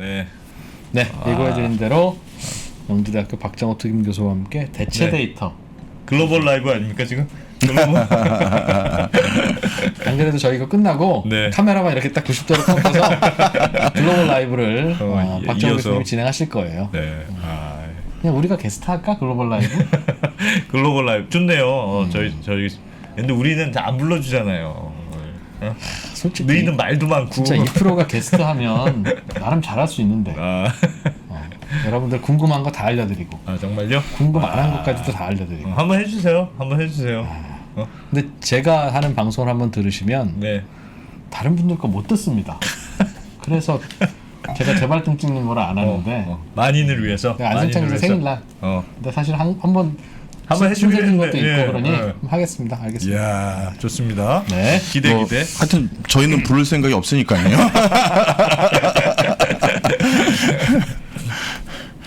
네. 네, 예고해드린 대로 영주대학교 박정호 특임 교수와 함께 대체 네. 데이터. 글로벌 라이브 아닙니까 지금? 글로벌. 안 그래도 저희 이거 끝나고 네. 카메라만 이렇게 딱 90도로 꺾어서 글로벌 라이브를 박정호 이어서. 교수님이 진행하실 거예요. 네. 그냥 우리가 게스트 할까? 글로벌 라이브? 글로벌 라이브 좋네요. 저희 근데 우리는 다 안 불러주잖아요. 어? 솔직히 너희는 말도 많고. 진짜 2%가 게스트 하면 나름 잘할 수 있는데 여러분들 궁금한 거 다 알려드리고 정말요? 궁금 안 한 것까지도 다 알려드리고 한번 해주세요. 한번 해주세요. 근데 제가 하는 방송을 한번 들으시면 네. 다른 분들 거 못 듣습니다. 그래서 제가 재발등 찍는 거를 안 하는데 만인을 위해서. 안승찬 기자 생일날 근데 사실 한번 해주긴 해준 것도 했는데, 있고 예, 그러니 예. 하겠습니다. 알겠습니다. 이야 좋습니다. 네. 기대. 하여튼 저희는 부를 생각이 없으니까요.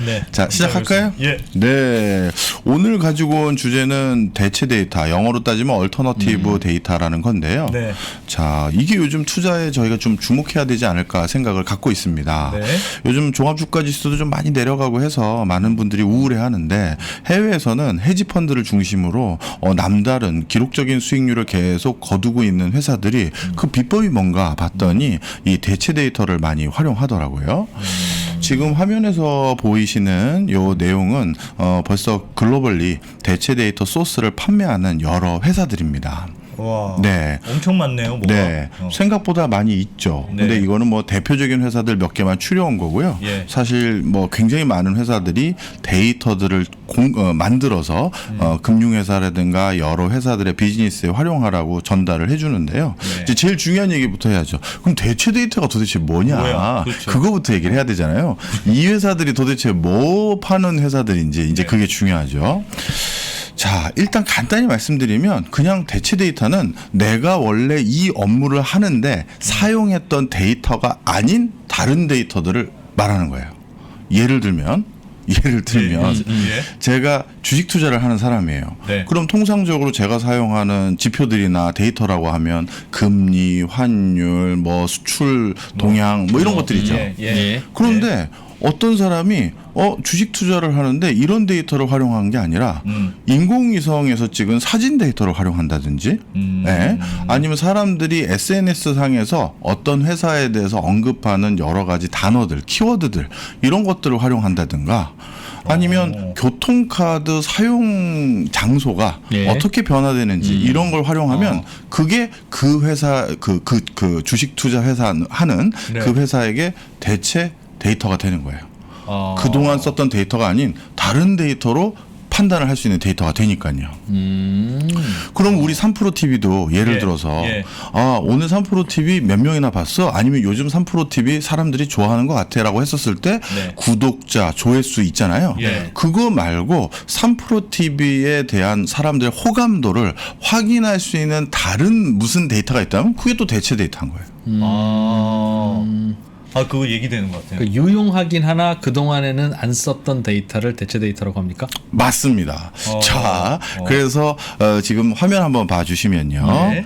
네. 자, 시작할까요? 예. 네. 오늘 가지고 온 주제는 대체 데이터, 영어로 따지면 얼터너티브 데이터라는 건데요. 네. 자, 이게 요즘 투자에 저희가 좀 주목해야 되지 않을까 생각을 갖고 있습니다. 네. 요즘 종합주가 지수도 좀 많이 내려가고 해서 많은 분들이 우울해하는데 해외에서는 헤지펀드를 중심으로 남다른 기록적인 수익률을 계속 거두고 있는 회사들이 그 비법이 뭔가 봤더니 이 대체 데이터를 많이 활용하더라고요. 지금 화면에서 보이시는 요 내용은 벌써 글로벌리 대체 데이터 소스를 판매하는 여러 회사들입니다. 와. 네. 엄청 많네요. 뭐가. 네. 생각보다 많이 있죠. 네. 근데 이거는 뭐 대표적인 회사들 몇 개만 추려온 거고요. 예. 사실 뭐 굉장히 많은 회사들이 데이터들을 만들어서 금융회사라든가 여러 회사들의 비즈니스에 활용하라고 전달을 해주는데요. 네. 이제 제일 중요한 얘기부터 해야죠. 그럼 대체 데이터가 도대체 뭐냐? 뭐야? 그렇죠. 그거부터 얘기를 해야 되잖아요. 이 회사들이 도대체 뭐 파는 회사들인지 이제 네. 그게 중요하죠. 자, 일단 간단히 말씀드리면 그냥 대체 데이터는 내가 원래 이 업무를 하는데 사용했던 데이터가 아닌 다른 데이터들을 말하는 거예요. 예를 들면 제가 주식 투자를 하는 사람이에요. 네. 그럼 통상적으로 제가 사용하는 지표들이나 데이터라고 하면 금리, 환율, 뭐 수출 동향 뭐 이런 것들이죠. 예. 그런데 어떤 사람이 주식 투자를 하는데 이런 데이터를 활용한 게 아니라 인공위성에서 찍은 사진 데이터를 활용한다든지 네. 아니면 사람들이 SNS 상에서 어떤 회사에 대해서 언급하는 여러 가지 단어들, 키워드들 이런 것들을 활용한다든가 아니면 교통카드 사용 장소가 예. 어떻게 변화되는지 이런 걸 활용하면 그게 그 회사 그 주식 투자 회사 하는 네. 그 회사에게 대체 데이터가 되는 거예요. 그동안 썼던 데이터가 아닌 다른 데이터로 판단을 할 수 있는 데이터가 되니까요. 그럼 우리 3프로TV도 예를 예, 들어서 예. 오늘 3프로TV 몇 명이나 봤어? 아니면 요즘 3프로TV 사람들이 좋아하는 것 같아 라고 했었을 때 네. 구독자, 조회수 있잖아요. 예. 그거 말고 3프로TV에 대한 사람들의 호감도를 확인할 수 있는 다른 무슨 데이터가 있다면 그게 또 대체 데이터인 거예요. 그거 얘기되는 것 같아요. 유용하긴 하나 그동안에는 안 썼던 데이터를 대체 데이터라고 합니까? 맞습니다. 자, 그래서 지금 화면 한번 봐주시면요. 네.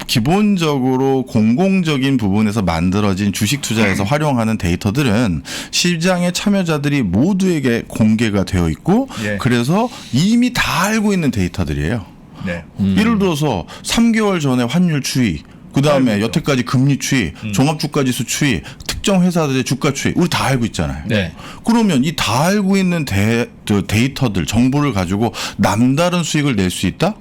기본적으로 공공적인 부분에서 만들어진 주식 투자에서 활용하는 데이터들은 시장의 참여자들이 모두에게 공개가 되어 있고 예. 그래서 이미 다 알고 있는 데이터들이에요. 네. 예를 들어서 3개월 전에 환율 추이, 그 다음에 알고 있죠. 여태까지 금리 추이, 종합주가지수 추이, 특정 회사들의 주가 추이, 우리 다 알고 있잖아요. 네. 그러면 이 다 알고 있는 데이터들, 정보를 가지고 남다른 수익을 낼 수 있다?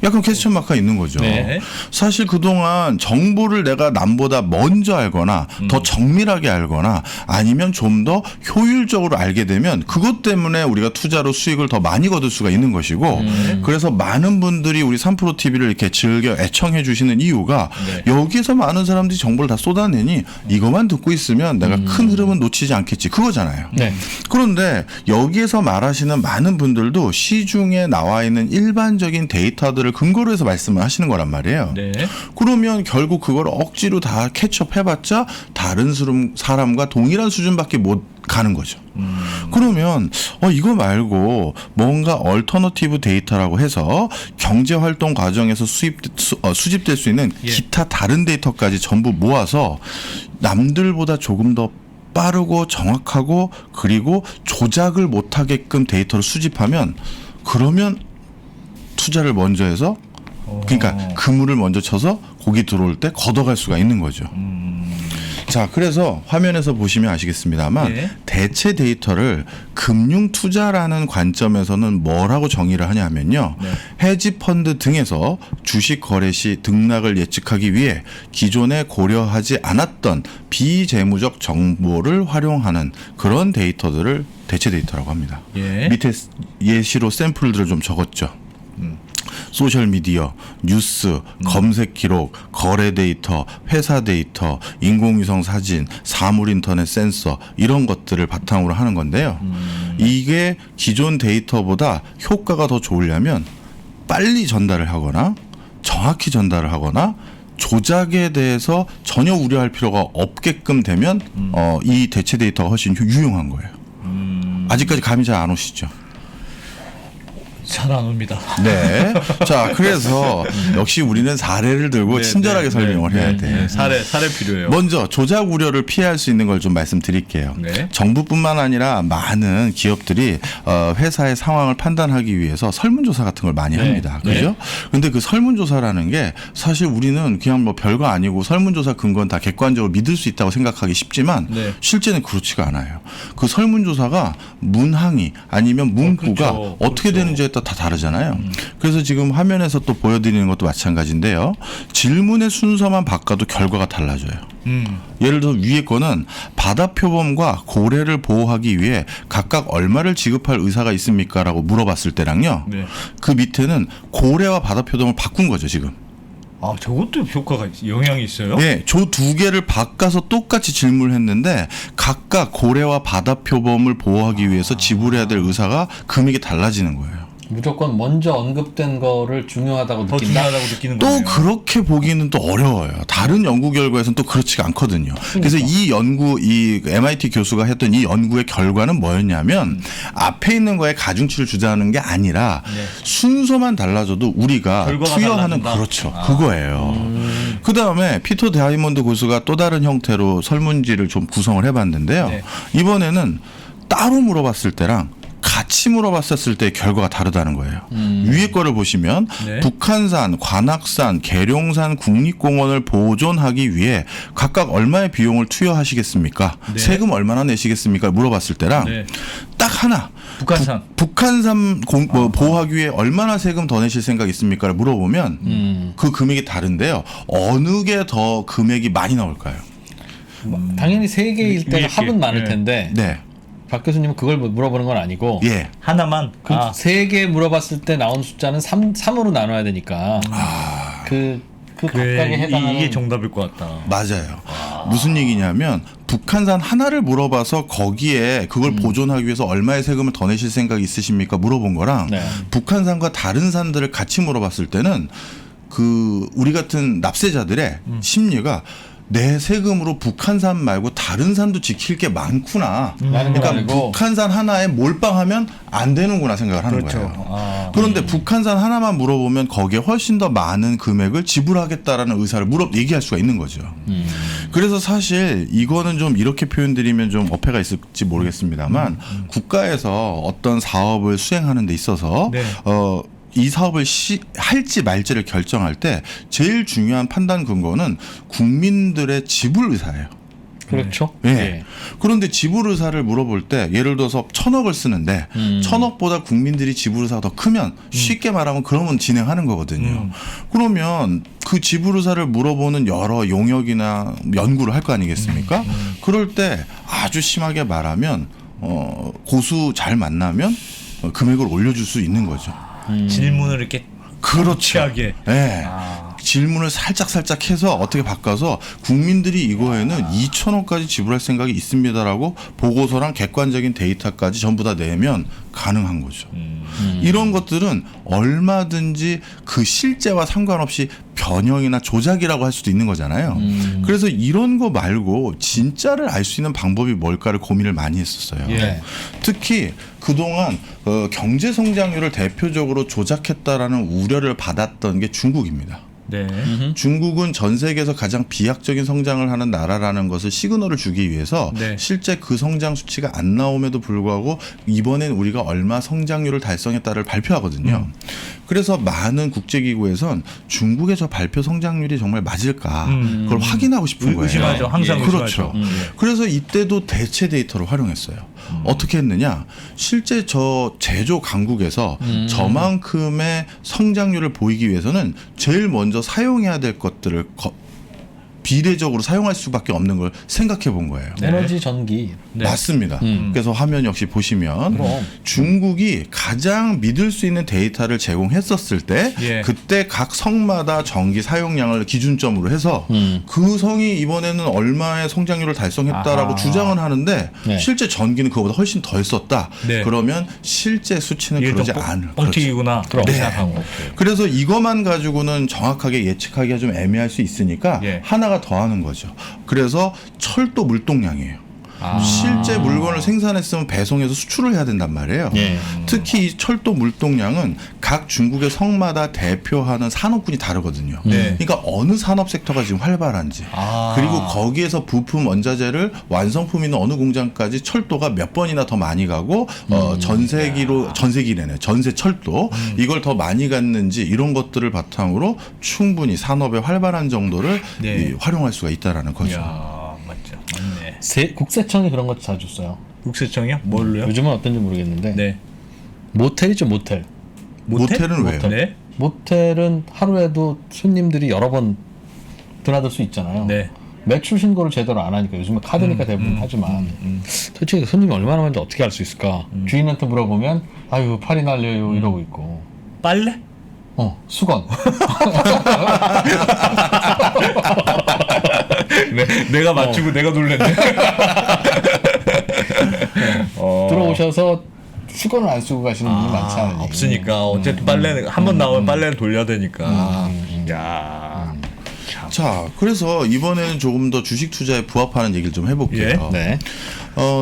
약간 퀘스천 마크가 있는 거죠. 네. 사실 그동안 정보를 내가 남보다 먼저 알거나 더 정밀하게 알거나 아니면 좀 더 효율적으로 알게 되면 그것 때문에 우리가 투자로 수익을 더 많이 거둘 수가 있는 것이고 그래서 많은 분들이 우리 3프로TV를 이렇게 즐겨 애청해 주시는 이유가 네. 여기에서 많은 사람들이 정보를 다 쏟아내니 이것만 듣고 있으면 내가 큰 흐름은 놓치지 않겠지 그거잖아요. 네. 그런데 여기에서 말하시는 많은 분들도 시중에 나와 있는 일반적인 데이터들을 근거로 해서 말씀을 하시는 거란 말이에요. 네. 그러면 결국 그걸 억지로 다 캐치업해봤자 다른 사람과 동일한 수준밖에 못 가는 거죠. 그러면 이거 말고 뭔가 얼터너티브 데이터라고 해서 경제활동 과정에서 수집될 수 있는 예. 기타 다른 데이터까지 전부 모아서 남들보다 조금 더 빠르고 정확하고 그리고 조작을 못하게끔 데이터를 수집하면 그러면 투자를 먼저 해서 그러니까 그물을 먼저 쳐서 고기 들어올 때 걷어갈 수가 있는 거죠. 자, 그래서 화면에서 보시면 아시겠습니다만 예. 대체 데이터를 금융 투자라는 관점에서는 뭐라고 정의를 하냐면요. 네. 헤지펀드 등에서 주식 거래 시 등락을 예측하기 위해 기존에 고려하지 않았던 비재무적 정보를 활용하는 그런 데이터들을 대체 데이터라고 합니다. 예. 밑에 예시로 샘플들을 좀 적었죠. 소셜미디어, 뉴스, 검색 기록, 거래 데이터, 회사 데이터, 인공위성 사진, 사물 인터넷 센서 이런 것들을 바탕으로 하는 건데요. 이게 기존 데이터보다 효과가 더 좋으려면 빨리 전달을 하거나 정확히 전달을 하거나 조작에 대해서 전혀 우려할 필요가 없게끔 되면 이 대체 데이터가 훨씬 유용한 거예요. 아직까지 감이 잘 안 오시죠? 잘 안 옵니다. 네. 자, 그래서 역시 우리는 사례를 들고 네, 친절하게 네, 설명을 네, 해야 네, 돼. 네. 사례 필요해요. 먼저 조작 우려를 피할 수 있는 걸 좀 말씀드릴게요. 네. 정부뿐만 아니라 많은 기업들이 회사의 상황을 판단하기 위해서 설문조사 같은 걸 많이 네. 합니다. 네. 그죠? 근데 그 설문조사라는 게 사실 우리는 그냥 뭐 별거 아니고 설문조사 근거는 다 객관적으로 믿을 수 있다고 생각하기 쉽지만 네. 실제는 그렇지가 않아요. 그 설문조사가 문항이 아니면 문구가 그렇죠. 어떻게 그렇죠. 되는지에 따라 다 다르잖아요. 그래서 지금 화면에서 또 보여드리는 것도 마찬가지인데요. 질문의 순서만 바꿔도 결과가 달라져요. 예를 들어 위에 거는 바다 표범과 고래를 보호하기 위해 각각 얼마를 지급할 의사가 있습니까? 라고 물어봤을 때랑요. 네. 그 밑에는 고래와 바다 표범을 바꾼 거죠, 지금. 아, 저것도 효과가 영향이 있어요? 네, 저 두 개를 바꿔서 똑같이 질문을 했는데 각각 고래와 바다 표범을 보호하기 위해서 지불해야 될 의사가 금액이 달라지는 거예요. 무조건 먼저 언급된 거를 중요하다고 더 느낀다. 중요하다고 느끼는 또 거예요. 그렇게 보기는 또 어려워요. 다른 연구 결과에서는 또 그렇지가 않거든요. 그래서 이 MIT 교수가 했던 이 연구의 결과는 뭐였냐면 앞에 있는 거에 가중치를 주장하는 게 아니라 네. 순서만 달라져도 우리가 결과가 투여하는 달라진다. 그렇죠. 그거예요. 그 다음에 피터 다이몬드 교수가 또 다른 형태로 설문지를 좀 구성을 해봤는데요. 네. 이번에는 따로 물어봤을 때랑 같이 물어봤었을 때 결과가 다르다는 거예요. 위에 거를 보시면 네. 북한산, 관악산, 계룡산 국립공원을 보존하기 위해 각각 얼마의 비용을 투여하시겠습니까? 네. 세금 얼마나 내시겠습니까? 물어봤을 때랑 네. 딱 하나. 북한산. 북한산 보호하기 위해 얼마나 세금 더 내실 생각 있습니까? 물어보면 그 금액이 다른데요. 어느 게 더 금액이 많이 나올까요? 당연히 세 개일 때가 위에 합은 많을 네. 텐데 네. 박 교수님은 그걸 물어보는 건 아니고 예. 하나만. 아, 세 개 물어봤을 때 나온 숫자는 3으로 나눠야 되니까 그 그래, 각각에 해당하는 이게 정답일 것 같다. 맞아요. 무슨 얘기냐면 북한산 하나를 물어봐서 거기에 그걸 보존하기 위해서 얼마의 세금을 더 내실 생각이 있으십니까? 물어본 거랑 네. 북한산과 다른 산들을 같이 물어봤을 때는 그 우리 같은 납세자들의 심리가 내 세금으로 북한산 말고 다른 산도 지킬 게 많구나. 라는 걸 그러니까 알고 북한산 하나에 몰빵하면 안 되는구나 생각을 하는 그렇죠. 거예요. 아, 그런데 북한산 하나만 물어보면 거기에 훨씬 더 많은 금액을 지불하겠다라는 의사를 얘기할 수가 있는 거죠. 그래서 사실 이거는 좀 이렇게 표현드리면 좀 어폐가 있을지 모르겠습니다만 국가에서 어떤 사업을 수행하는 데 있어서 네. 이 사업을 할지 말지를 결정할 때 제일 중요한 판단 근거는 국민들의 지불 의사예요. 그렇죠. 예. 그런데 지불 의사를 물어볼 때 예를 들어서 1,000억을 쓰는데 1,000억보다 국민들이 지불 의사가 더 크면 쉽게 말하면 그러면 진행하는 거거든요. 그러면 그 지불 의사를 물어보는 여러 용역이나 연구를 할 거 아니겠습니까? 그럴 때 아주 심하게 말하면 고수 잘 만나면 금액을 올려줄 수 있는 거죠. 질문을 이렇게 그렇죠. 취하게. 네. 아. 질문을 살짝 해서 어떻게 바꿔서 국민들이 이거에는 2,000원까지 지불할 생각이 있습니다라고 보고서랑 객관적인 데이터까지 전부 다 내면 가능한 거죠. 이런 것들은 얼마든지 그 실제와 상관없이 변형이나 조작이라고 할 수도 있는 거잖아요. 그래서 이런 거 말고 진짜를 알 수 있는 방법이 뭘까를 고민을 많이 했었어요. 예. 특히 그동안 경제 성장률을 대표적으로 조작했다라는 우려를 받았던 게 중국입니다. 네. 중국은 전 세계에서 가장 비약적인 성장을 하는 나라라는 것을 시그널을 주기 위해서 네. 실제 그 성장 수치가 안 나옴에도 불구하고 이번엔 우리가 얼마 성장률을 달성했다를 발표하거든요. 그래서 많은 국제기구에선 중국의 저 발표 성장률이 정말 맞을까 그걸 확인하고 싶은 거예요. 의심하죠. 항상 그렇죠. 의심하죠. 그래서 이때도 대체 데이터를 활용했어요. 어떻게 했느냐? 실제 저 제조 강국에서 저만큼의 성장률을 보이기 위해서는 제일 먼저 사용해야 될 것들을 비례적으로 사용할 수밖에 없는 걸 생각해 본 거예요. 에너지 전기. 네. 맞습니다. 그래서 화면 역시 보시면 그럼. 중국이 가장 믿을 수 있는 데이터를 제공했었을 때 예. 그때 각 성마다 전기 사용량을 기준점으로 해서 그 성이 이번에는 얼마의 성장률을 달성했다라고 아하. 주장은 하는데 네. 실제 전기는 그거보다 훨씬 덜 썼다. 네. 그러면 실제 수치는 이게 그러지 좀 않을. 그렇죠. 뻥튀기구나. 그럼. 그렇게 네. 생각한 거. 그래서 이것만 가지고는 정확하게 예측하기가 좀 애매할 수 있으니까 예. 하나가 더 하는 거죠. 그래서 철도 물동량이에요. 아. 실제 물건을 생산했으면 배송해서 수출을 해야 된단 말이에요. 예. 특히 이 철도 물동량은 각 중국의 성마다 대표하는 산업군이 다르거든요. 네. 그러니까 어느 산업 섹터가 지금 활발한지 아. 그리고 거기에서 부품 원자재를 완성품 있는 어느 공장까지 철도가 몇 번이나 더 많이 가고 전세기래네 전세 철도 이걸 더 많이 갔는지 이런 것들을 바탕으로 충분히 산업의 활발한 정도를 네. 활용할 수가 있다라는 거죠. 이야, 맞죠. 맞네. 국세청이 그런 거 자주 써요. 국세청이요? 뭘로요? 요즘은 어떤지 모르겠는데 네. 모텔이죠, 모텔. 모텔은 왜요? 네. 모텔은 하루에도 손님들이 여러 번 드나들 수 있잖아요. 네. 매출 신고를 제대로 안 하니까 요즘은 카드니까 대부분 하지만 솔직히 손님이 얼마나 많은지 어떻게 알 수 있을까? 주인한테 물어보면 아유 팔이 날려요 이러고 있고 빨래? 수건. 내가 맞추고 내가 놀랬네. 들어오셔서 수건을 안 쓰고 가시는 분이 많지 않으니 없으니까 어쨌든 빨래는 한 번 나오면 빨래를 돌려야 되니까. 야. 자, 그래서 이번에는 조금 더 주식 투자에 부합하는 얘기를 좀 해볼게요. 네.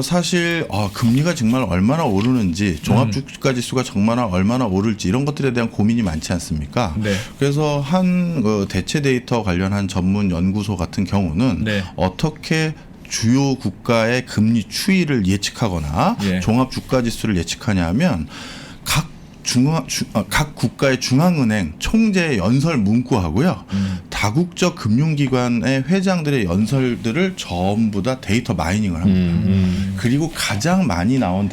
사실 금리가 정말 얼마나 오르는지 종합주가지수가 정말 얼마나 오를지 이런 것들에 대한 고민이 많지 않습니까? 네. 그래서 한 대체 데이터 관련한 전문 연구소 같은 경우는 네. 어떻게 주요 국가의 금리 추이를 예측하거나 예. 종합주가지수를 예측하냐면 각 국가의 중앙은행 총재의 연설 문구하고요. 다국적 금융기관의 회장들의 연설들을 전부 다 데이터 마이닝을 합니다. 그리고 가장 많이 나온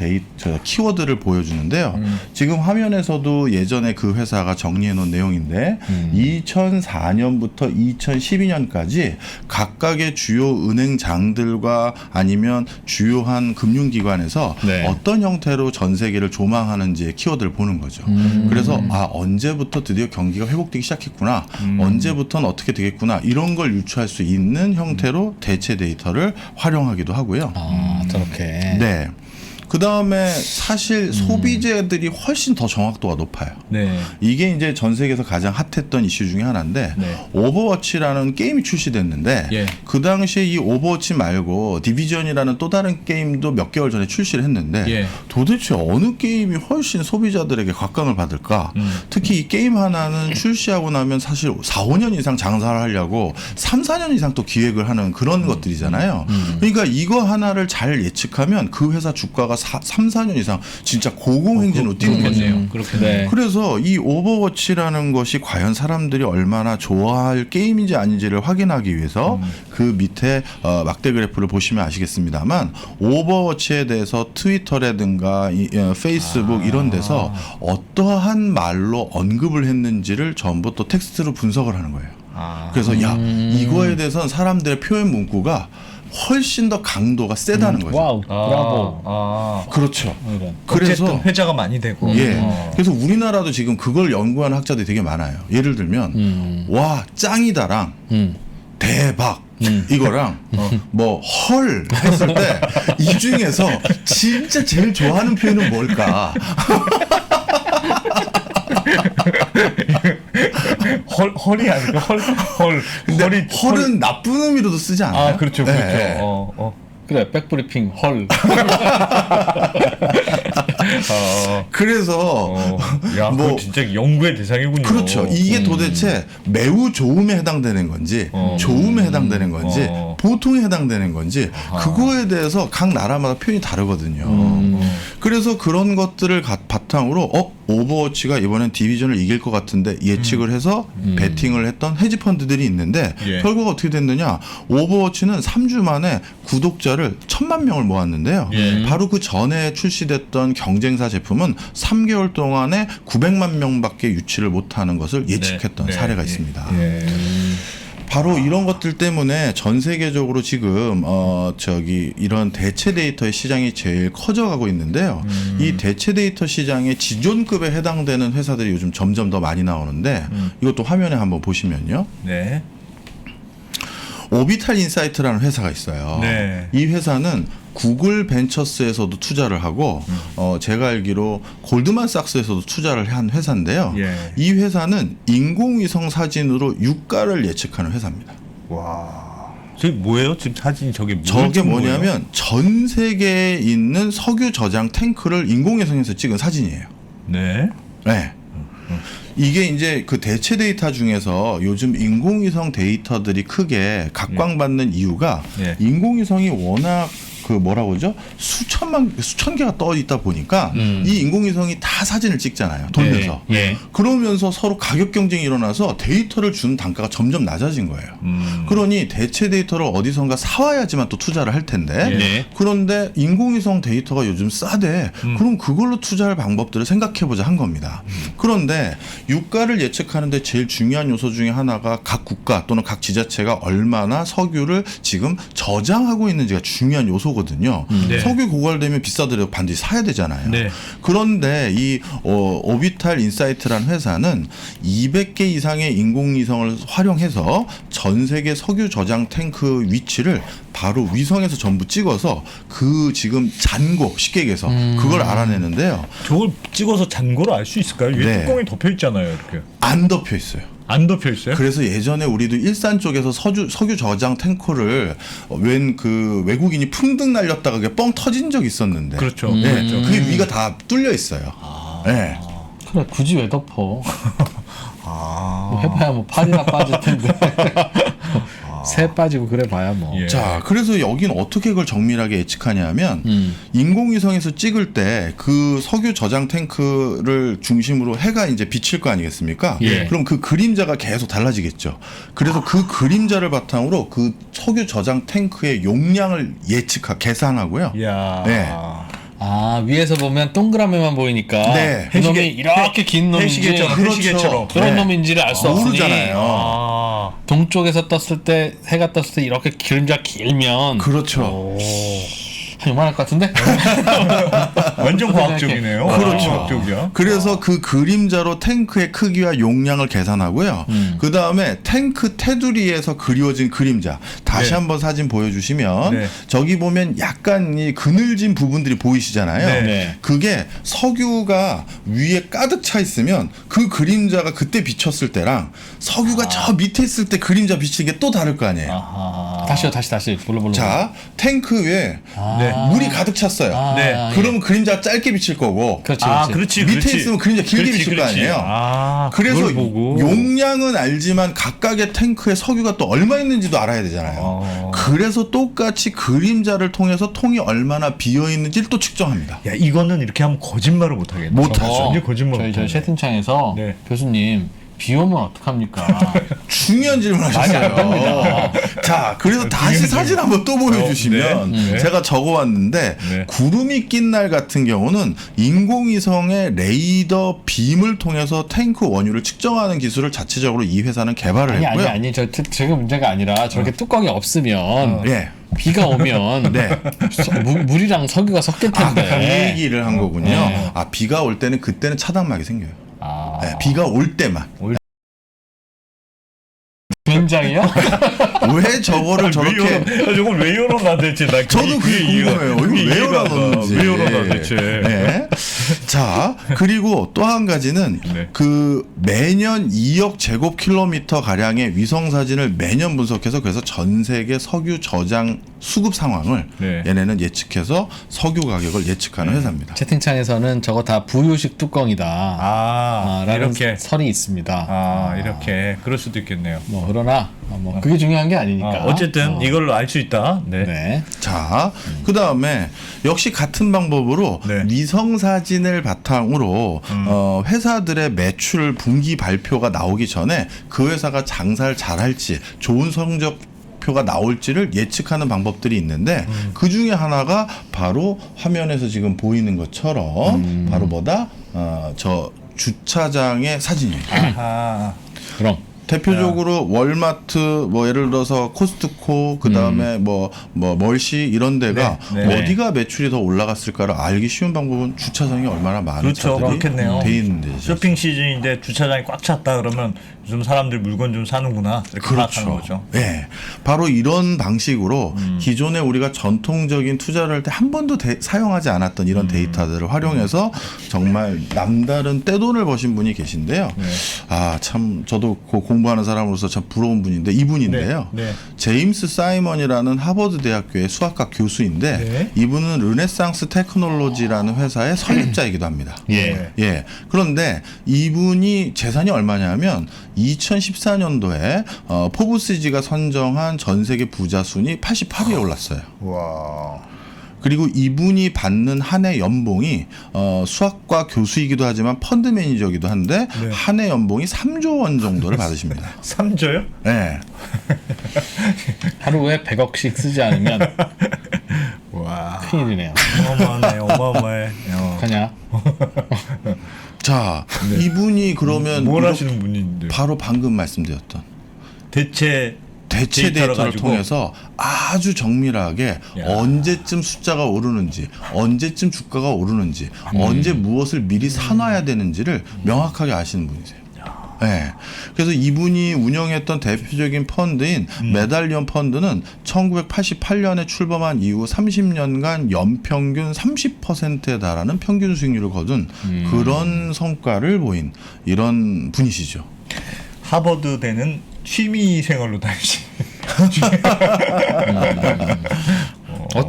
키워드를 보여주는데요. 지금 화면에서도 예전에 그 회사가 정리해 놓은 내용인데 2004년부터 2012년까지 각각의 주요 은행장들과 아니면 주요한 금융기관에서 네. 어떤 형태로 전 세계를 조망하는지의 키워드를 보는 거죠. 그래서 언제부터 드디어 경기가 회복되기 시작했구나. 언제부터는 어떻게 되겠구나. 이런 걸 유추할 수 있는 형태로 대체 데이터를 활용하기도 하고요. 저렇게. 네. 그 다음에 사실 소비재들이 훨씬 더 정확도가 높아요. 네. 이게 이제 전 세계에서 가장 핫했던 이슈 중에 하나인데 네. 오버워치라는 게임이 출시됐는데 예. 그 당시에 이 오버워치 말고 디비전이라는 또 다른 게임도 몇 개월 전에 출시를 했는데 예. 도대체 어느 게임이 훨씬 소비자들에게 각광을 받을까? 특히 이 게임 하나는 출시하고 나면 사실 4, 5년 이상 장사를 하려고 3, 4년 이상 또 기획을 하는 그런 것들이잖아요. 그러니까 이거 하나를 잘 예측하면 그 회사 주가가 3, 4년 이상 진짜 고공행진으로 뛰는 거죠. 그렇겠네요. 네. 그래서 이 오버워치라는 것이 과연 사람들이 얼마나 좋아할 게임인지 아닌지를 확인하기 위해서 그 밑에 막대 그래프를 보시면 아시겠습니다만 오버워치에 대해서 트위터라든가 페이스북 이런 데서 어떠한 말로 언급을 했는지를 전부 또 텍스트로 분석을 하는 거예요. 그래서 이거에 대해서는 사람들의 표현 문구가 훨씬 더 강도가 세다는 거죠. 와우, 브라보. 그렇죠. 이런. 그래서 어쨌든 회자가 많이 되고. 예. 그래서 우리나라도 지금 그걸 연구하는 학자들이 되게 많아요. 예를 들면 와 짱이다랑 대박 이거랑 뭐 헐 했을 때 이 중에서 진짜 제일 좋아하는 표현은 뭘까? 헐이 아니고 헐. 근데 헐은 나쁜 의미로도 쓰지 않아요? 아 그렇죠. 네. 그래, 백브리핑 헐. 그래서 야, 뭐 뭐 진짜 연구의 대상이군요. 그렇죠. 이게 도대체 매우 좋음에 해당되는 건지 좋음에 해당되는 건지 보통에 해당되는 건지 그거에 대해서 각 나라마다 표현이 다르거든요. 그래서 그런 것들을 바탕으로 오버워치가 이번엔 디비전을 이길 것 같은데 예측을 해서 베팅을 했던 헤지펀드들이 있는데 예. 결과가 어떻게 됐느냐. 오버워치는 3주 만에 구독자를 1,000만 명을 모았는데요. 예. 바로 그 전에 출시됐던 경쟁사 제품은 3개월 동안에 900만 명밖에 유치를 못하는 것을 예측했던 네. 사례가 예. 있습니다. 예. 바로 이런 것들 때문에 전 세계적으로 지금 이런 대체 데이터의 시장이 제일 커져가고 있는데요. 이 대체 데이터 시장의 지존급에 해당되는 회사들이 요즘 점점 더 많이 나오는데 이것도 화면에 한번 보시면요. 네. 오비탈 인사이트라는 회사가 있어요. 네. 이 회사는 구글 벤처스에서도 투자를 하고 제가 알기로 골드만삭스에서도 투자를 한 회사인데요. 예. 이 회사는 인공위성 사진으로 유가를 예측하는 회사입니다. 와. 저기 뭐예요? 지금 사진이 저게 저게 뭐냐면 전 세계에 있는 석유 저장 탱크를 인공위성에서 찍은 사진이에요. 네. 네. 이게 이제 그 대체 데이터 중에서 요즘 인공위성 데이터들이 크게 각광받는 이유가 예. 인공위성이 워낙 그 뭐라고 그러죠? 수천 개가 떠 있다 보니까 이 인공위성이 다 사진을 찍잖아요. 돌면서. 예. 그러면서 서로 가격 경쟁이 일어나서 데이터를 주는 단가가 점점 낮아진 거예요. 그러니 대체 데이터를 어디선가 사와야지만 또 투자를 할 텐데 예. 그런데 인공위성 데이터가 요즘 싸대. 그럼 그걸로 투자할 방법들을 생각해보자 한 겁니다. 그런데 유가를 예측하는데 제일 중요한 요소 중에 하나가 각 국가 또는 각 지자체가 얼마나 석유를 지금 저장하고 있는지가 중요한 요소거든요. 네. 석유 고갈되면 비싸더라도 반드시 사야 되잖아요. 네. 그런데 이 오비탈 인사이트라는 회사는 200개 이상의 인공위성을 활용해서 전 세계 석유 저장 탱크 위치를 바로 위성에서 전부 찍어서 그 지금 잔고 쉽게 얘기해서 그걸 알아내는데요. 저걸 찍어서 잔고를 알 수 있을까요? 위에 네. 뚜껑이 덮여 있잖아요, 이렇게. 안 덮여 있어요. 안 덮여 있어요? 그래서 예전에 우리도 일산 쪽에서 석유 저장 탱커를 웬 그 외국인이 풍등 날렸다가 그게 뻥 터진 적이 있었는데. 그렇죠. 네, 그렇죠. 그게 위가 다 뚫려 있어요. 네. 그래, 굳이 왜 덮어? 아. 뭐 해봐야 뭐 팔이나 빠질 텐데. 새 빠지고 그래 봐야 뭐. 예. 자, 그래서 여기는 어떻게 그걸 정밀하게 예측하냐면 인공위성에서 찍을 때 그 석유 저장 탱크를 중심으로 해가 이제 비칠 거 아니겠습니까? 예. 그럼 그 그림자가 계속 달라지겠죠. 그래서 그 그림자를 바탕으로 그 석유 저장 탱크의 용량을 계산하고요. 이야. 네. 아, 위에서 보면 동그라미만 보이니까 네. 그 놈이 이렇게 긴 놈인지 해시계처럼. 그렇죠. 해시계처럼. 그런 네. 놈인지를 알 수 없으니 모르잖아요. 아. 동쪽에서 떴을 때 해가 떴을 때 이렇게 그림자 길면 그렇죠. 한 요만할 것 같은데? 완전 과학적이네요. 그렇죠. 과학적이야. 그래서 그 그림자로 탱크의 크기와 용량을 계산하고요. 그 다음에 탱크 테두리에서 그리워진 그림자. 다시 네. 한번 사진 보여주시면 네. 저기 보면 약간 이 그늘진 부분들이 보이시잖아요. 네. 네. 그게 석유가 위에 가득 차 있으면 그 그림자가 그때 비쳤을 때랑 석유가 저 밑에 있을 때 그림자 비치는 게 또 다를 거 아니에요. 아하. 다시 볼로. 자, 탱크 위에 네. 물이 가득 찼어요. 아, 네. 예. 그러면 그림자가 짧게 비칠 거고 그렇지, 아, 그렇지. 그렇지. 밑에 그렇지. 있으면 그림자 길게 비칠 거 아니에요. 아, 그래서 그걸 보고. 용량은 알지만 각각의 탱크에 석유가 또 얼마 있는지도 알아야 되잖아요. 그래서 똑같이 그림자를 통해서 통이 얼마나 비어 있는지를 또 측정합니다. 야, 이거는 이렇게 하면 거짓말을 못 하겠네. 못 하죠. 완전 거짓말 저희 못 하네. 채팅창에서 네. 교수님 비 오면 어떡합니까? 중요한 질문 말이 안 하셨어요. 됩니다. 자, 그래서 다시 사진 한번 또 보여주시면 네. 제가 적어왔는데 네. 구름이 낀 날 같은 경우는 인공위성의 레이더 빔을 통해서 탱크 원유를 측정하는 기술을 자체적으로 이 회사는 개발을 했고요. 아니 제가 문제가 아니라 저렇게 뚜껑이 없으면 예. 비가 오면 네. 물이랑 석유가 섞일 아, 그 텐데. 얘기를 한 거군요. 네. 아, 비가 올 때는 그때는 차단막이 생겨요. 아, 네, 비가 올 때만. 된장이요? 왜 저거를 저렇게 저건 왜 열어놔 대체? 나 저도 그게 궁금해요. 이거 왜 열어놨는지. 왜 열어놔 대체? 네. 자, 그리고 또 한 가지는 네. 그 매년 2억 제곱킬로미터 가량의 위성 사진을 매년 분석해서 그래서 전 세계 석유 저장 수급 상황을 네. 얘네는 예측해서 석유 가격을 예측하는 회사입니다. 채팅창에서는 저거 다 부유식 뚜껑이다. 라는 이렇게 설이 있습니다. 이렇게 그럴 수도 있겠네요. 뭐 그러나 뭐 그게 중요한 게 아니니까. 어쨌든 이걸로 알 수 있다. 네. 네. 자, 그 다음에 역시 같은 방법으로 네. 위성 사진을 바탕으로 회사들의 매출 분기 발표가 나오기 전에 그 회사가 장사를 잘할지 좋은 성적 표가 나올지를 예측하는 방법들이 있는데 그 중에 하나가 바로 화면에서 지금 보이는 것처럼 바로 뭐다? 저 주차장의 사진이에요. 아하. 그럼 대표적으로 월마트 뭐 예를 들어서 코스트코 그다음에 뭐 멀시 이런 데가 네, 네. 어디가 매출이 더 올라갔을까를 알기 쉬운 방법은 주차장이 얼마나 많은 그렇죠. 차들이 그렇겠네요. 돼 있는 데죠. 쇼핑 시즌인데 주차장이 꽉 찼다 그러면 요즘 사람들 물건 좀 사는구나 이렇게 파악하는 거죠. 예, 바로 이런 방식으로 기존에 우리가 전통적인 투자를 할 때 한 번도 사용하지 않았던 이런 데이터들을 활용해서 정말 남다른 떼돈을 버신 분이 계신데요. 네. 아, 참 저도 공부하는 사람으로서 참 부러운 분인데 이분인데요. 네, 네. 제임스 사이먼이라는 하버드 대학교의 수학과 교수인데 네. 이분은 르네상스 테크놀로지라는 회사의 설립자이기도 합니다. 예. 예. 그런데 이분이 재산이 얼마냐면 2014년도에 포브스지가 선정한 전 세계 부자 순위 88위에 올랐어요. 와. 그리고 이분이 받는 한 해 연봉이 수학과 교수이기도 하지만 펀드 매니저이기도 한데 네. 한 해 연봉이 3조 원 정도를 받으십니다. 3조요? 네. 하루에 100억씩 쓰지 않으면 와. 큰일이네요. 어마어마하네. 어마어마해. 그냥 자, 이분이 그러면 뭘 이렇게 하시는 분인데? 바로 방금 말씀드렸던 대체 대체 데이터를 가지고? 통해서 아주 정밀하게 야. 언제쯤 숫자가 오르는지, 언제쯤 주가가 오르는지, 언제 무엇을 미리 사놔야 되는지를 명확하게 아시는 분이세요. 네. 그래서 이분이 운영했던 대표적인 펀드인 메달리언 펀드는 1988년에 출범한 이후 30년간 연평균 30%에 달하는 평균 수익률을 거둔 그런 성과를 보인 이런 분이시죠. 하버드대는 취미 생활로 다니시.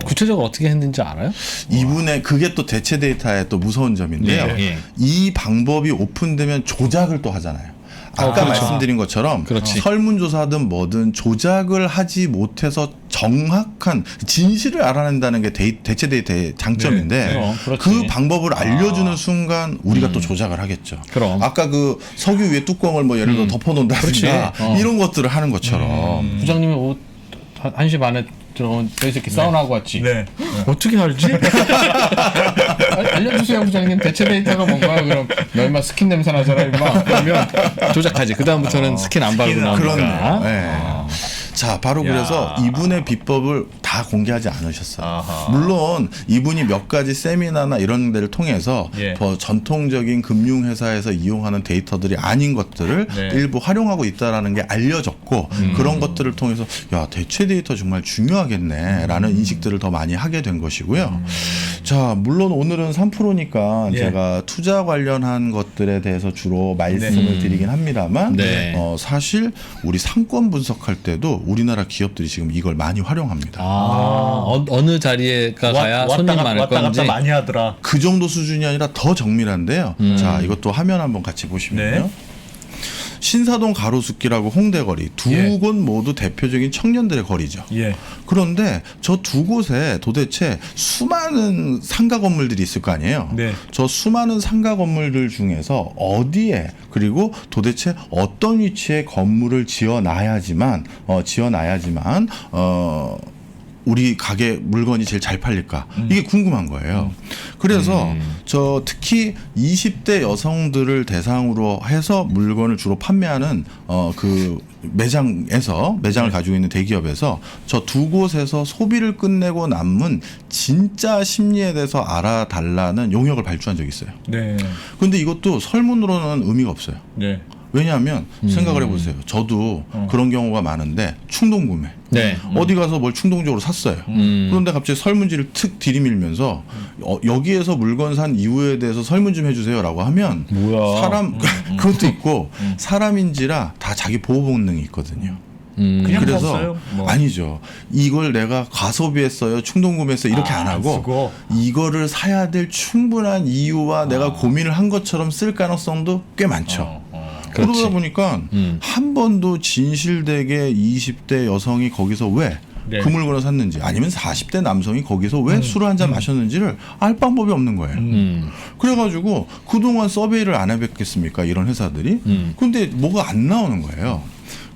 구체적으로 어떻게 했는지 알아요? 이분의 그게 또 대체 데이터의 또 무서운 점인데요. 예, 예. 이 방법이 오픈되면 조작을 또 하잖아요. 아까 그렇죠. 말씀드린 것처럼 그렇지. 설문조사든 뭐든 조작을 하지 못해서 정확한 진실을 알아낸다는 게 대체 데이터의 장점인데 네, 그렇지. 그 방법을 알려주는 순간 우리가 또 조작을 하겠죠. 그럼. 아까 그 석유 위에 뚜껑을 뭐 예를 들어 덮어놓는다든가 그렇지. 이런 것들을 하는 것처럼 부장님이 옷 1시 반에 들어오면 여기서 이렇게 사우나하고 왔지. 네. 어떻게 알지? 알려주세요 부장님. 대체 데이터가 뭔가요? 그럼 너 임마 스킨 냄새 나잖아 임마. 그러면 조작하지. 그 다음부터는 스킨 안 바르고 스킨은 나오니까. 그렇네요. 네. 자, 바로 그래서 이분의 비법을 다 공개하지 않으셨어요. 아하. 물론 이분이 몇 가지 세미나나 이런 데를 통해서 예. 더 전통적인 금융회사에서 이용하는 데이터들이 아닌 것들을 네. 일부 활용하고 있다라는 게 알려졌고 그런 것들을 통해서 야, 대체 데이터 정말 중요하겠네라는 인식들을 더 많이 하게 된 것이고요. 자, 물론 오늘은 3%니까 예. 제가 투자 관련한 것들에 대해서 주로 말씀을 드리긴 합니다만 네. 사실 우리 상권 분석할 때도 우리나라 기업들이 지금 이걸 많이 활용합니다. 어느 자리에가 가야 손님 많을 왔다 건지. 갔다 많이 하더라. 그 정도 수준이 아니라 더 정밀한데요. 자, 이것도 화면 한번 같이 보시면요. 네. 신사동 가로수길하고 홍대거리 두 예. 곳 모두 대표적인 청년들의 거리죠. 예. 그런데 저 두 곳에 도대체 수많은 상가 건물들이 있을 거 아니에요. 네. 저 수많은 상가 건물들 중에서 어디에 그리고 도대체 어떤 위치에 건물을 지어놔야지만 우리 가게 물건이 제일 잘 팔릴까 이게 궁금한 거예요. 그래서 저 특히 20대 여성들을 대상으로 해서 물건을 주로 판매하는 그 매장을 가지고 있는 대기업에서 저 두 곳에서 소비를 끝내고 남은 진짜 심리에 대해서 알아달라는 용역을 발주한 적이 있어요. 네. 근데 이것도 설문으로는 의미가 없어요. 네. 왜냐하면 생각을 해보세요. 저도 그런 경우가 많은데 충동 구매. 네. 어디 가서 뭘 충동적으로 샀어요. 그런데 갑자기 설문지를 툭 들이밀면서 여기에서 물건 산 이유에 대해서 설문 좀 해주세요라고 하면 뭐야. 사람 그것도 있고 사람인지라 다 자기 보호 본능이 있거든요. 그냥 그래서 샀어요? 뭐. 아니죠. 이걸 내가 과소비했어요, 충동 구매했어요 이렇게 안 하고 쓰고. 이거를 사야 될 충분한 이유와 내가 고민을 한 것처럼 쓸 가능성도 꽤 많죠. 그렇지. 그러다 보니까 한 번도 진실되게 20대 여성이 거기서 왜 그 네. 물건을 샀는지 아니면 40대 남성이 거기서 왜 술을 한 잔 마셨는지를 알 방법이 없는 거예요. 그래가지고 그동안 서베이를 안 해봤겠습니까? 이런 회사들이. 근데 뭐가 안 나오는 거예요.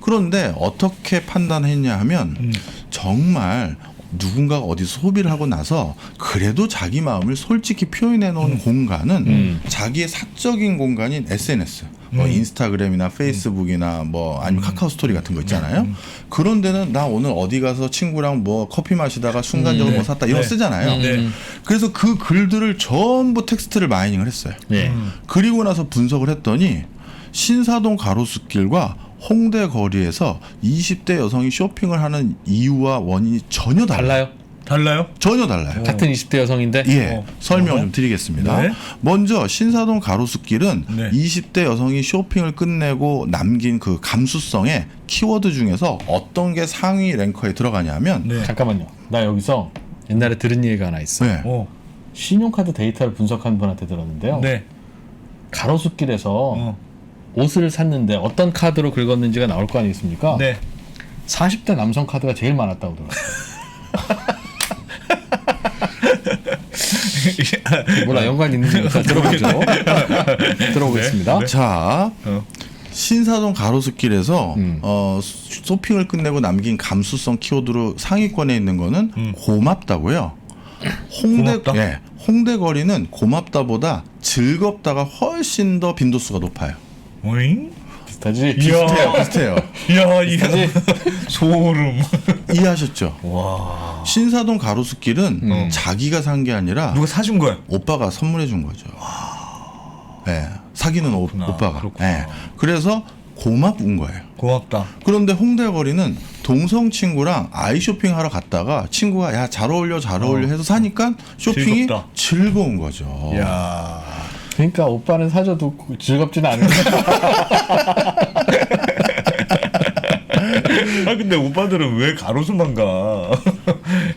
그런데 어떻게 판단했냐 하면 정말 누군가가 어디서 소비를 하고 나서 그래도 자기 마음을 솔직히 표현해 놓은 공간은 자기의 사적인 공간인 SNS, 뭐 인스타그램이나 페이스북이나 뭐 아니면 카카오 스토리 같은 거 있잖아요. 그런 데는 나 오늘 어디 가서 친구랑 뭐 커피 마시다가 순간적으로 뭐 샀다 이런 거 네. 쓰잖아요. 네. 그래서 그 글들을 전부 텍스트를 마이닝을 했어요. 예. 그리고 나서 분석을 했더니 신사동 가로수길과 홍대 거리에서 20대 여성이 쇼핑을 하는 이유와 원인이 전혀 달라요. 달라요? 전혀 달라요. 같은 20대 여성인데. 예, 설명을 좀 드리겠습니다. 네. 먼저 신사동 가로수길은 네. 20대 여성이 쇼핑을 끝내고 남긴 그 감수성의 키워드 중에서 어떤 게 상위 랭커에 들어가냐면 네. 잠깐만요. 나 여기서 옛날에 들은 얘기가 하나 있어. 네. 신용카드 데이터를 분석한 분한테 들었는데요. 네. 가로수길에서 옷을 샀는데 어떤 카드로 긁었는지가 나올 거 아니겠습니까? 네. 40대 남성 카드가 제일 많았다고 들었어요. 몰라 연관 있는지 일단 들어보죠. 들어보겠습니다. 자, 신사동 가로수길에서 음. 쇼핑을 끝내고 남긴 감수성 키워드로 상위권에 있는 거는 고맙다고요. 고맙다? 예, 홍대 거리는 고맙다보다 즐겁다가 훨씬 더 빈도수가 높아요. 오잉? 비슷하지? 비슷해요. 이야, 이거 소름. 이해하셨죠? 와. 신사동 가로수길은 자기가 산 게 아니라 누가 사준 거야? 오빠가 선물해 준 거죠. 네, 사귀는 오빠가. 그렇구나. 네, 그래서 고맙은 거예요. 고맙다. 그런데 홍대 거리는 동성 친구랑 아이 쇼핑 하러 갔다가 친구가 야 잘 어울려 해서 사니까 쇼핑이 즐겁다. 즐거운 거죠. 이야. 그러니까 오빠는 사줘도 즐겁지는 않은 거야. 아 근데 오빠들은 왜 가로수만 가?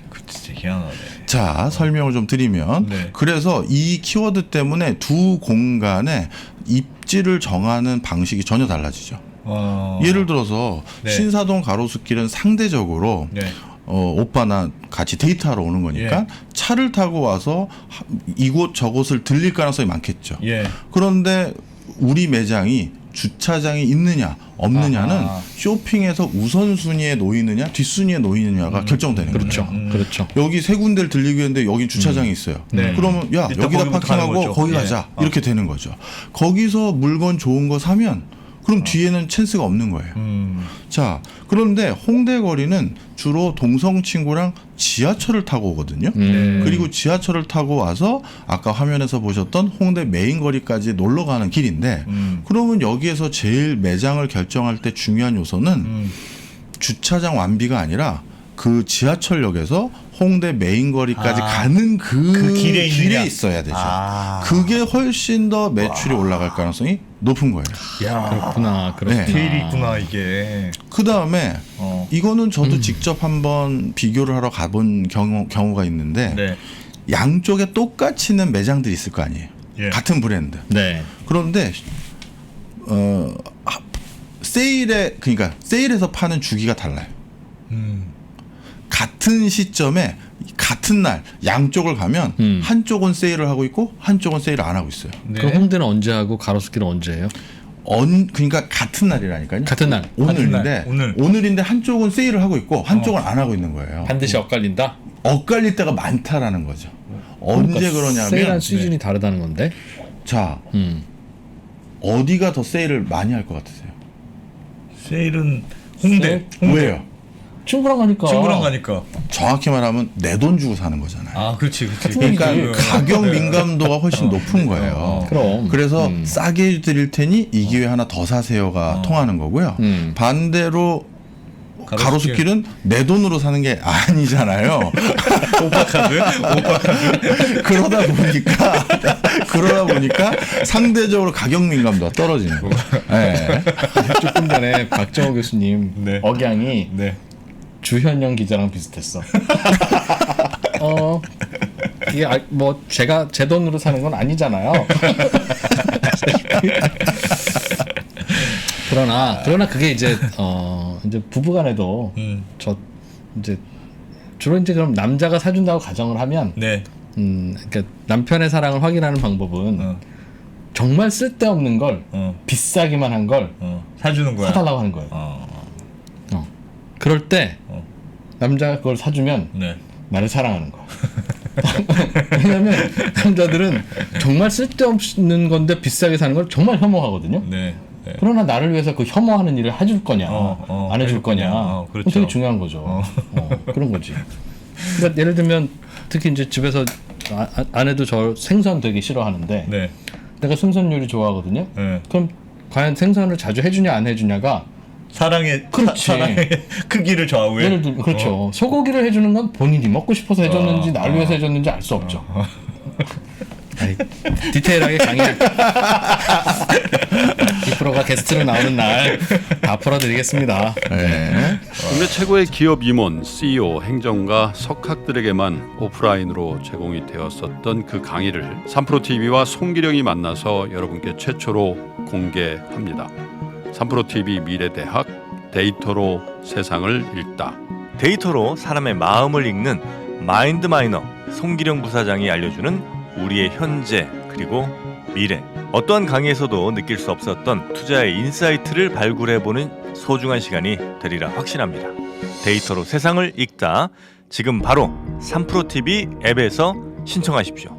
그 진짜 희한하네. 자, 설명을 좀 드리면 네. 그래서 이 키워드 때문에 두 공간의 입지를 정하는 방식이 전혀 달라지죠. 예를 들어서 네. 신사동 가로수길은 상대적으로 네. 오빠나 같이 데이트하러 오는 거니까 차를 타고 와서 이곳 저곳을 들릴 가능성이 많겠죠. 예. 그런데 우리 매장이 주차장이 있느냐 없느냐는 아하. 쇼핑에서 우선순위에 놓이느냐 뒷순위에 놓이느냐가 결정되는 그렇죠. 거예요. 그렇죠. 여기 세 군데를 들리기 했는데 여기 주차장이 있어요. 네. 그러면 야 일단 여기다 거기부터 가는 파킹하고 거죠. 거기 예. 가자 이렇게 되는 거죠. 거기서 물건 좋은 거 사면 그럼 뒤에는 찬스가 없는 거예요. 자, 그런데 홍대 거리는 주로 동성 친구랑 지하철을 타고 오거든요. 그리고 지하철을 타고 와서 아까 화면에서 보셨던 홍대 메인 거리까지 놀러 가는 길인데 그러면 여기에서 제일 매장을 결정할 때 중요한 요소는 주차장 완비가 아니라 그 지하철역에서 홍대 메인 거리까지 가는 그 길에 있느냐? 있어야 되죠. 아. 그게 훨씬 더 매출이 올라갈 가능성이 높은 거예요. 야. 그렇구나. 그렇구나. 네. 디테일이 있구나 이게. 그 다음에 이거는 저도 직접 한번 비교를 하러 가본 경우가 있는데 네. 양쪽에 똑같이 있는 매장들이 있을 거 아니에요. 예. 같은 브랜드. 네. 그런데 그러니까 세일에서 파는 주기가 달라요. 같은 시점에 같은 날 양쪽을 가면 한쪽은 세일을 하고 있고 한쪽은 세일을 안 하고 있어요. 네. 그럼 홍대는 언제 하고 가로수길은 언제 해요? 그러니까 같은 날이라니까요. 같은 날. 오늘인데 오늘인데 한쪽은 세일을 하고 있고 한쪽은 안 하고 있는 거예요. 반드시 엇갈린다? 엇갈릴 때가 많다라는 거죠. 언제 그러니까 그러냐면 세일한 수준이 다르다는 건데. 자 어디가 더 세일을 많이 할 것 같으세요? 세일은 홍대. 왜요? 친구랑 가니까. 친구랑 가니까. 정확히 말하면 내 돈 주고 사는 거잖아요. 아, 그렇지. 그러니까 가격 민감도가 훨씬 높은 거예요. 그럼. 그래서 싸게 드릴 테니 이 기회 하나 더 사세요가 통하는 거고요. 반대로 가로수길은 내 돈으로 사는 게 아니잖아요. 오빠카드. 그러다 보니까 상대적으로 가격 민감도가 떨어지는 거예요. 네. 조금 전에 박정호 교수님 네. 억양이 네. 주현영 기자랑 비슷했어. 이게 뭐 제가 제 돈으로 사는 건 아니잖아요. 그러나 그게 이제 이제 부부간에도 저 이제 주로 이제 그럼 남자가 사준다고 가정을 하면 네. 그러니까 남편의 사랑을 확인하는 방법은 정말 쓸데없는 걸 비싸기만 한 걸 사주는 거야. 사달라고 하는 거예요. 그럴 때 남자가 그걸 사주면 네. 나를 사랑하는 거야. 왜냐면 남자들은 정말 쓸데없는 건데 비싸게 사는 걸 정말 혐오하거든요. 네. 네. 그러나 나를 위해서 그 혐오하는 일을 해줄 거냐 안 해줄 해줄 거냐 거냐. 그렇죠. 되게 중요한 거죠. 그런 거지. 그러니까 예를 들면 특히 이제 집에서 아내도 저 생선 되게 싫어하는데 네. 내가 생선 요리 좋아하거든요. 네. 그럼 과연 생선을 자주 해주냐 안 해주냐가 사랑의 그렇지. 사랑의 크기를 좌우해. 예를 들면 그렇죠. 소고기를 해주는 건 본인이 먹고 싶어서 해줬는지 나를 위해서 해줬는지 알 수 없죠. 아니, 디테일하게 강의. 이 프로가 게스트로 나오는 날 다 풀어드리겠습니다. 네. 국내 최고의 기업 임원, CEO, 행정가, 석학들에게만 오프라인으로 제공이 되었었던 그 강의를 3프로TV와 송기령이 만나서 여러분께 최초로 공개합니다. 3프로TV 미래대학 데이터로 세상을 읽다. 데이터로 사람의 마음을 읽는 마인드마이너 송기령 부사장이 알려주는 우리의 현재 그리고 미래. 어떠한 강의에서도 느낄 수 없었던 투자의 인사이트를 발굴해보는 소중한 시간이 되리라 확신합니다. 데이터로 세상을 읽다. 지금 바로 3프로TV 앱에서 신청하십시오.